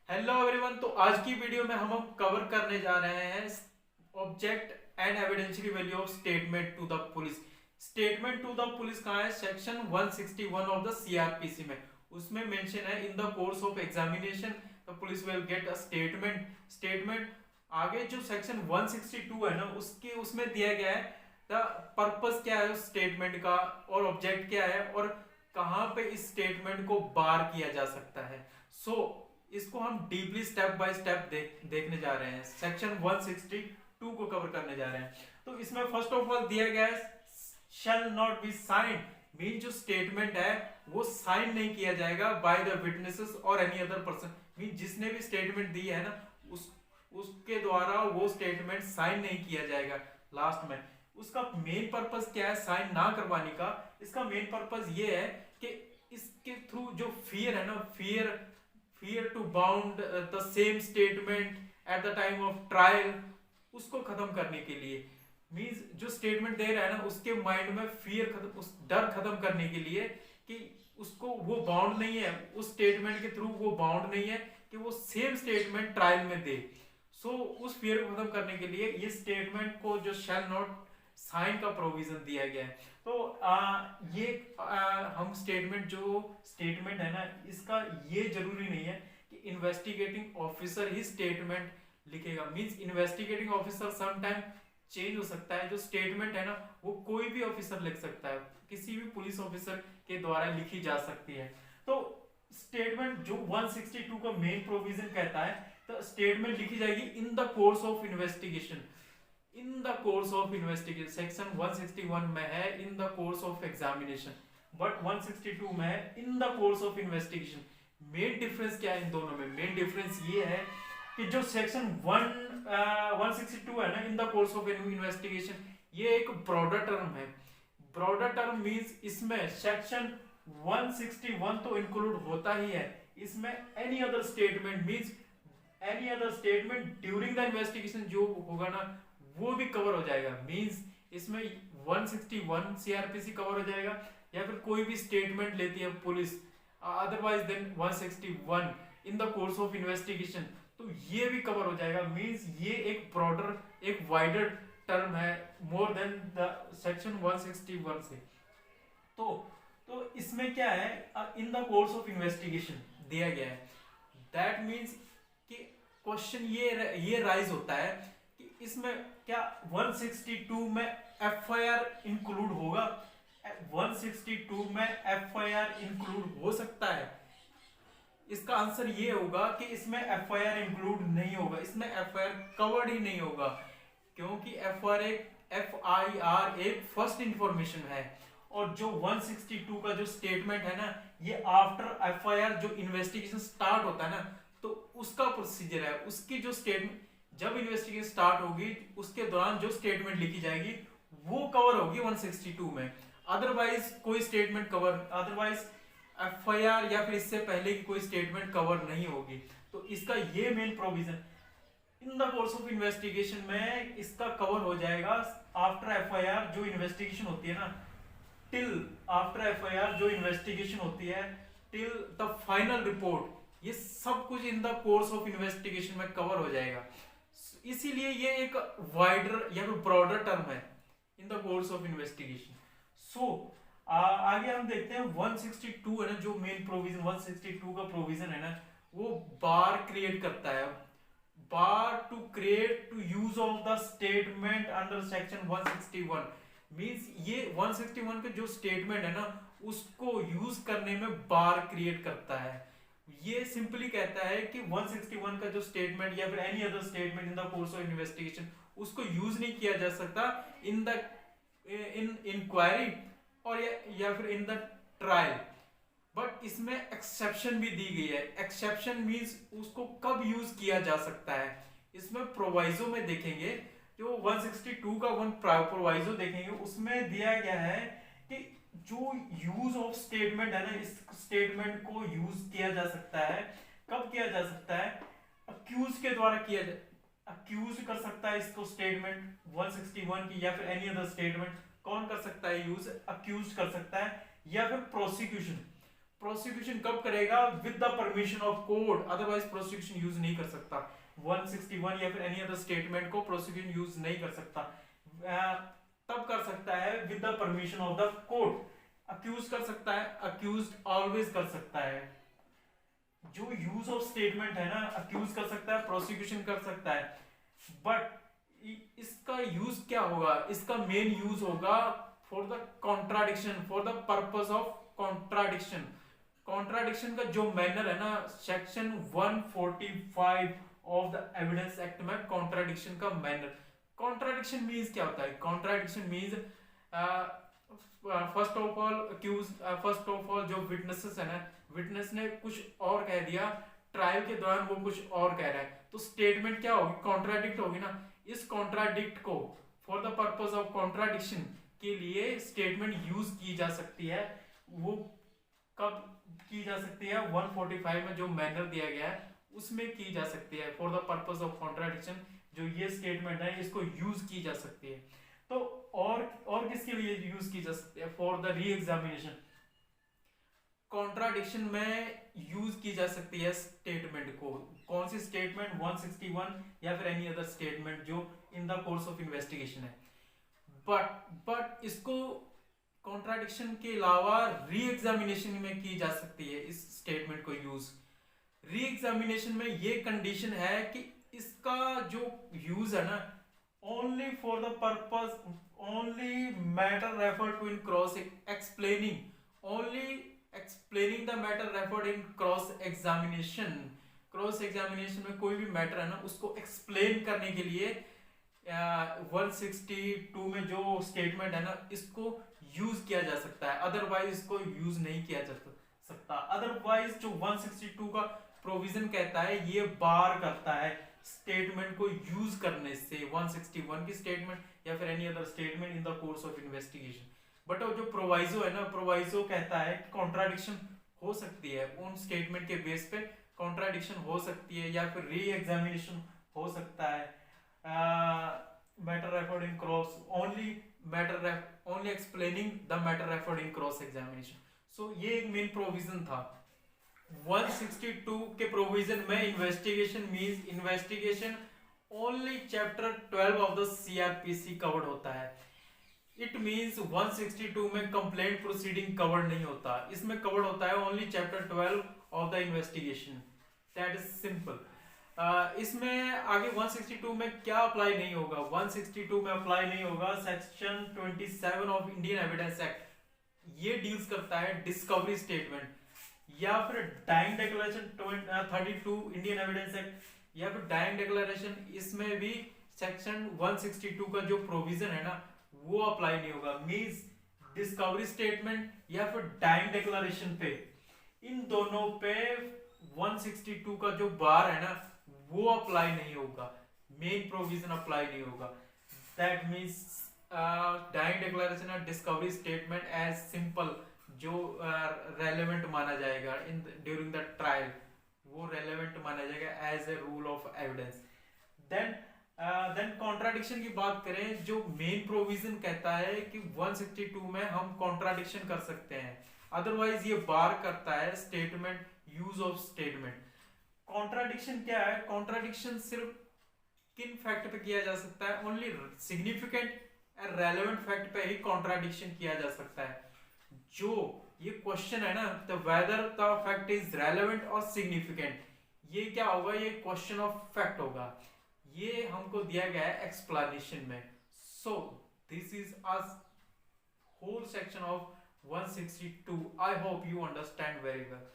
Hello everyone. तो आज की वीडियो में हम कवर करने जा रहे हैं object and evidentiary value of statement to the police. Statement to the police कहाँ है? सेक्शन 161 ऑफ द सीआरपीसी में। उसमें मेंशन है इन the course of examination the police will get a statement. आगे जो सेक्शन 162 है ना, उसके उसमें दिया गया है द पर्पस क्या है उस स्टेटमेंट का, और ऑब्जेक्ट क्या है, और कहाँ पे इस स्टेटमेंट को बार किया जा सकता है। इसको हम डीपली स्टेप बाय स्टेप देखने जा रहे हैं। सेक्शन 162 को कवर करने जा रहे हैं। तो इसमें फर्स्ट ऑफ ऑल दिया गया है shall not be signed, mean जो स्टेटमेंट है वो साइन नहीं किया जाएगा बाय द विटनेसेस और एनी अदर पर्सन। मीन जिसने भी स्टेटमेंट दी है ना, उसके द्वारा वो स्टेटमेंट साइन नहीं किया जाएगा। लास्ट में उसका मेन पर्पस क्या है साइन ना करवाने का? इसका मेन पर्पस ये है कि इसके थ्रू जो फियर है ना, fear to bound the same statement at the time of trial, उसको खत्म करने के लिए। मींस जो स्टेटमेंट दे रहा है ना, उसके माइंड में फियर खत्म, उस डर खत्म करने के लिए कि उसको वो बाउंड नहीं है, उस स्टेटमेंट के थ्रू वो बाउंड नहीं है कि वो सेम स्टेटमेंट ट्रायल में दे। उस फियर को खत्म करने के लिए ये स्टेटमेंट को जो शैल नॉट साइन का प्रोविजन दिया गया है। ये हम स्टेटमेंट है ना, इसका ये जरूरी नहीं है कि इन्वेस्टिगेटिंग ऑफिसर ही स्टेटमेंट लिखेगा। Means investigating officer some time change हो सकता है। जो स्टेटमेंट है ना, वो कोई भी ऑफिसर लिख सकता है, किसी भी पुलिस ऑफिसर के द्वारा लिखी जा सकती है। तो स्टेटमेंट जो 162 का मेन प्रोविजन कहता है, तो स्टेटमेंट लिखी जाएगी इन the course of investigation. In the course of investigation section 161 में है इन the course of examination, but 162 में है इन the course of investigation. Main difference क्या है इन दोनों में? मेन डिफरेंस ये है कि जो सेक्शन 162 है ना, इन द कोर्स ऑफ इन्वेस्टिगेशन, ये एक ब्रॉडर टर्म है। ब्रॉडर टर्म मींस इसमें सेक्शन 161 तो इंक्लूड होता ही है, इसमें any other statement means any other statement during the investigation जो होगा ना, वो भी कवर हो जाएगा। मींस इसमें 161 सीआरपीसी कवर हो जाएगा, या फिर कोई भी स्टेटमेंट लेती है police otherwise then 161 in the course of investigation, तो ये भी कवर हो जाएगा। मींस ये एक ब्रॉडर, एक वाइडर टर्म है मोर देन द सेक्शन 161 से। तो इसमें क्या है, इन द कोर्स ऑफ इन्वेस्टिगेशन दिया गया है। दैट मींस कि क्वेश्चन ये राइज होता है कि इसमें क्या 162 में एफआईआर इंक्लूड होगा? 162 में एफआईआर इंक्लूड हो सकता है? इसका आंसर ये होगा कि इसमें एफआईआर इंक्लूड नहीं होगा, इसमें एफआईआर कवर्ड ही नहीं होगा, क्योंकि एफआईआर एक फर्स्ट इंफॉर्मेशन है। और जो 162 का जो स्टेटमेंट है ना, ये आफ्टर एफआईआर जो इन्वेस्टिगेशन स्टार्ट होता है ना, तो उसका प्रोसीजर है। उसकी जो स्टेटमेंट जब इन्वेस्टिगेशन स्टार्ट होगी, उसके दौरान जो स्टेटमेंट लिखी जाएगी वो कवर होगी 162 में। अदरवाइज कोई स्टेटमेंट कवर, अदरवाइज एफआईआर या फिर इससे पहले की कोई स्टेटमेंट कवर नहीं होगी। तो इसका ये main provision in the course of investigation में इसका कवर हो जाएगा। आफ्टर एफआईआर जो इन्वेस्टिगेशन होती है ना, टिल आफ्टर एफआईआर जो इन्वेस्टिगेशन होती है, टिल द फाइनल रिपोर्ट, ये सब कुछ इन द कोर्स ऑफ इन्वेस्टिगेशन में कवर हो जाएगा। इसीलिए ये एक वाइडर या फिर ब्रॉडर टर्म है इन द कोर्स ऑफ इन्वेस्टिगेशन। आगे हम देखते हैं 162 है ना, जो मेन प्रोविजन 162 का प्रोविजन है ना, वो बार क्रिएट करता है। Bar to create to use of the statement under section 161 means ये 161 का जो स्टेटमेंट है ना, उसको यूज करने में बार क्रिएट करता है। ये सिंपली कहता है कि 161 का जो स्टेटमेंट या फिर any other statement in the course of investigation, उसको यूज नहीं किया जा सकता इन द इंक्वायरी और या फिर इन द ट्रायल। बट इसमें एक्सेप्शन भी दी गई है। एक्सेप्शन मींस उसको कब यूज किया जा सकता है, इसमें प्रोवाइजो में देखेंगे। जो 162 का वन प्रोवाइजो देखेंगे, उसमें दिया गया है कि जो यूज ऑफ स्टेटमेंट है ना, इस स्टेटमेंट को यूज किया जा सकता है। कब किया जा सकता है? अक्यूज के द्वारा किया जा, अक्यूज कर सकता है इसको स्टेटमेंट 161 की, या फिर एनी अदर स्टेटमेंट कौन कर सकता है यूज? अक्यूज कर सकता है, या फिर प्रोसिक्यूशन प्रोसिक्यूशन कब करेगा? With the permission of court, otherwise prosecution use नहीं कर सकता। 161 या फिर एनी अदर स्टेटमेंट को प्रोसिक्यूशन यूज नहीं कर सकता। तब कर सकता है with the permission of the court. Accused कर सकता है, अक्यूज ऑलवेज कर सकता है। जो यूज ऑफ स्टेटमेंट है ना, अक्यूज कर सकता है, प्रोसिक्यूशन कर सकता है, बट इसका यूज क्या होगा? इसका मेन यूज होगा for the contradiction, for the purpose of contradiction. Contradiction का जो मैनर है ना, section 145 of the evidence act में कॉन्ट्राडिक्शन का मैनर। कॉन्ट्राडिक्शन मीन्स क्या होता है? Contradiction means first of all जो विटनेसेस है ना, विटनेस ने कुछ और कह दिया, ट्रायल के दौरान वो कुछ और कह रहा है, तो स्टेटमेंट क्या होगी? कॉन्ट्राडिक्ट होगी ना। इस कॉन्ट्राडिक्ट को for the purpose of contradiction के लिए स्टेटमेंट यूज की जा सकती है। वो कब की जा सकती है? 145 में जो मैनर दिया गया है उसमें की जा सकती है। For the purpose of contradiction जो ये स्टेटमेंट है इसको यूज की जा सकती है। तो और किसके लिए यूज की जा सकती है? For the re examination. Contradiction में यूज की जा सकती है स्टेटमेंट को। कौन सी स्टेटमेंट? 161 या फिर एनी अदर स्टेटमेंट जो इन द कोर्स ऑफ इन्वेस्टिगेशन है। बट इसको कॉन्ट्राडिक्शन के अलावा री एग्जामिनेशन में की जा सकती है इस स्टेटमेंट को यूज। री एग्जामिनेशन में ये कंडीशन है कि इसका जो यूज है ना, only for the purpose, only matter refer to in cross explaining, only explaining the matter referred in cross examination. Cross examination में कोई भी मैटर है ना, उसको एक्सप्लेन करने के लिए 162 में जो स्टेटमेंट है ना, इसको यूज किया जा सकता है, अदरवाइज इसको यूज नहीं किया जा सकता। अदरवाइज जो 162 का प्रोविजन कहता है ये बार करता है स्टेटमेंट को यूज करने से, 161 की स्टेटमेंट या फिर any other statement in the course of investigation. But जो प्रोवाइजो है ना, प्रोवाइजो कहता है कि कॉन्ट्राडिक्शन हो सकती है, उन स्टेटमेंट के बेस पे कॉन्ट्राडिक्शन हो सकती है या फिर री एग्जामिनेशन हो सकता है। Matter referred in cross only explaining the matter referred in cross examination. So ये एक मेन प्रोविजन था 162 के प्रोविजन में। Investigation means investigation only chapter 12 of the CRPC covered होता है। इट मींस 162 में कंप्लेंट प्रोसीडिंग कवर्ड नहीं होता, इसमें कवर्ड होता है only chapter 12 of the investigation. That is simple. इसमें आगे 162 में क्या अप्लाई नहीं होगा? 162 में अप्लाई नहीं होगा section 27 of Indian evidence act. ये डील्स करता है डिस्कवरी स्टेटमेंट या फिर dying declaration 32 Indian evidence act या फिर डाइंग डिक्लेरेशन। इसमें भी सेक्शन 162 का जो प्रोविजन है ना वो अप्लाई नहीं होगा। मींस डिस्कवरी स्टेटमेंट या फिर डाइंग डिक्लेरेशन पे, इन दोनों पे 162 का जो बार है ना वो अप्लाई नहीं होगा, मेन प्रोविजन अप्लाई नहीं होगा। दैट मींस डाइंग डिक्लेरेशन और डिस्कवरी स्टेटमेंट एज सिंपल जो रेलेवेंट माना जाएगा इन ड्यूरिंग द ट्रायल, वो रेलेवेंट माना जाएगा as a rule of evidence. Then contradiction की बात करें, जो मेन प्रोविजन कहता है कि 162 में हम कॉन्ट्राडिक्शन कर सकते हैं, अदरवाइज ये बार करता है statement, use of statement. Contradiction क्या है? कॉन्ट्राडिक्शन सिर्फ किन फैक्ट पे किया जा सकता है? Only significant and relevant fact पे ही कॉन्ट्राडिक्शन किया जा सकता है। जो ये क्वेश्चन है ना, the whether the fact is relevant और सिग्निफिकेंट, ये क्या होगा? ये क्वेश्चन ऑफ फैक्ट होगा। ये हमको दिया गया है एक्सप्लेनेशन में। So this is a whole section of 162. I hope you understand very well.